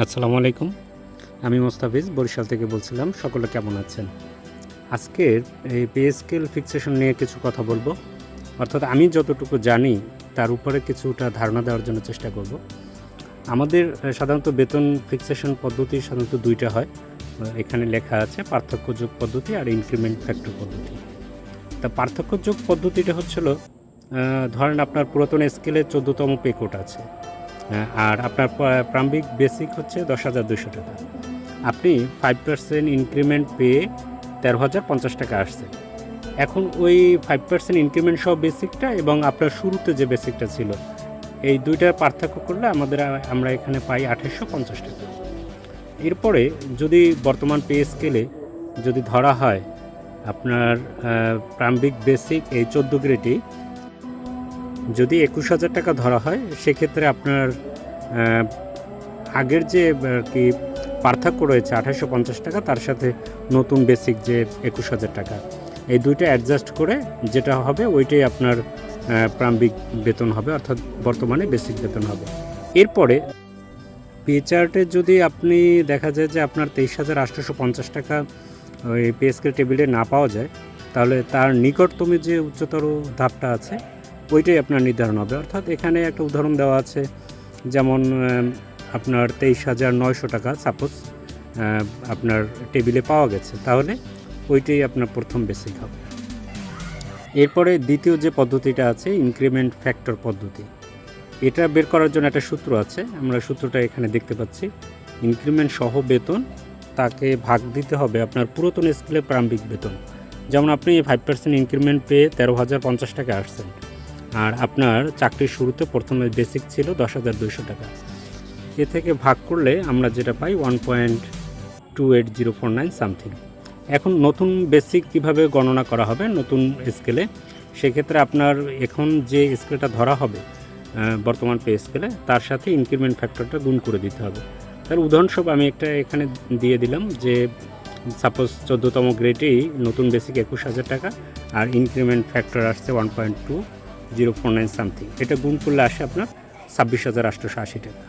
আসসালামু আলাইকুম। আমি মোস্তাফিজ বরিশাল থেকে বলছিলাম। সকলে কেমন আছেন? আজকের এই পে স্কেল ফিক্সেশন নিয়ে কিছু কথা বলবো। অর্থাৎ আমি যতটুকু জানি তার উপরে কিছুটা ধারণা দেওয়ার জন্য চেষ্টা করব। আমাদের সাধারণত বেতন ফিক্সেশন পদ্ধতি সাধারণত দুইটা হয়। এখানে লেখা আছে পার্থক্য যোগ পদ্ধতি আর ইনক্রিমেন্ট ফ্যাক্টর পদ্ধতি। তা পার্থক্য যোগ পদ্ধতিটা হচ্ছিল ধরেন আপনার পুরাতন স্কেলে 14তম পে কোড আছে, আর আপনার প্রারম্ভিক বেসিক হচ্ছে 10,200 টাকা। আপনি 5% ইনক্রিমেন্ট পেয়ে 13,050 টাকা আসছে। এখন ওই 5% ইনক্রিমেন্ট সহ বেসিকটা এবং আপনার শুরুতে যে বেসিকটা ছিল, এই দুইটার পার্থক্য করলে আমরা এখানে পাই 2,850 টাকা। এরপরে যদি বর্তমান পে স্কেলে যদি ধরা হয় আপনার প্রারম্ভিক বেসিক এই 14 গ্রেডই যদি 21,000 টাকা ধরা হয়, সেক্ষেত্রে আপনার আগের যে আর কি পার্থক্য রয়েছে 2,850 টাকা, তার সাথে নতুন বেসিক যে 21,000 টাকা, এই দুইটা অ্যাডজাস্ট করে যেটা হবে ওইটাই আপনার প্রারম্ভিক বেতন হবে, অর্থাৎ বর্তমানে বেসিক বেতন হবে। এরপরে পে চার্টে যদি আপনি দেখা যায় যে আপনার 23,850 টাকা ওই পে স্কেল টেবিলে না পাওয়া যায়, তাহলে তার নিকটতম যে উচ্চতর ধাপটা আছে ওইটাই আপনার নির্ধারণ হবে। অর্থাৎ এখানে একটা উদাহরণ দেওয়া আছে, যেমন আপনার 23,900 টাকা সাপোজ আপনার টেবিলে পাওয়া গেছে, তাহলে ওইটাই আপনার প্রথম বেসিক হবে। এরপরে দ্বিতীয় যে পদ্ধতিটা আছে ইনক্রিমেন্ট ফ্যাক্টর পদ্ধতি, এটা বের করার জন্য একটা সূত্র আছে, আমরা সূত্রটা এখানে দেখতে পাচ্ছি। ইনক্রিমেন্ট সহ বেতন তাকে ভাগ দিতে হবে আপনার পুরাতন স্কেলের প্রারম্ভিক বেতন। যেমন আপনি 5% ইনক্রিমেন্ট পেয়ে 13,050 টাকা আসছেন, আর আপনার চাকরির শুরুতে প্রথমে বেসিক ছিল 10,200 টাকা। এ থেকে ভাগ করলে আমরা যেটা পাই 1.28049 সামথিং। এখন নতুন বেসিক কিভাবে গণনা করা হবে নতুন স্কেলে, সেক্ষেত্রে আপনার এখন যে স্কেলটা ধরা হবে বর্তমান পে স্কেলে, তার সাথে ইনক্রিমেন্ট ফ্যাক্টরটা গুণ করে দিতে হবে। তার উদাহরণস্বরূপ আমি একটা এখানে দিয়ে দিলাম যে সাপোজ 14তম গ্রেডেই নতুন বেসিক 21,000 টাকা আর ইনক্রিমেন্ট ফ্যাক্টর আসছে 1.2049 সামথিং। এটা গুণ করলে আসে আপনার 26,880 টাকা।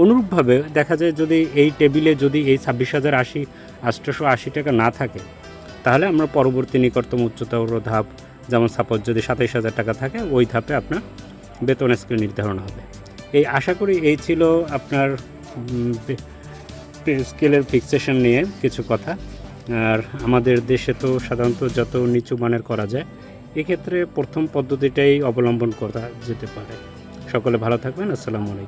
অনুরূপভাবে দেখা যায় যদি এই টেবিলে যদি এই 26,880 টাকা না থাকে, তাহলে আমরা পরবর্তী নিকটতম উচ্চতর ধাপ, যেমন সাপোজ যদি 27,000 টাকা থাকে, ওই ধাপে আপনার বেতন স্কেল নির্ধারণ হবে। এই আশা করি এই ছিল আপনার স্কেলের ফিক্সেশন নিয়ে কিছু কথা। আর আমাদের দেশে তো সাধারণত যত নিচু মানের করা যায়, এক্ষেত্রে প্রথম পদ্ধতিটাই অবলম্বন করা যেতে পারে। সকলে ভালো থাকবেন। আসসালামু আলাইকুম।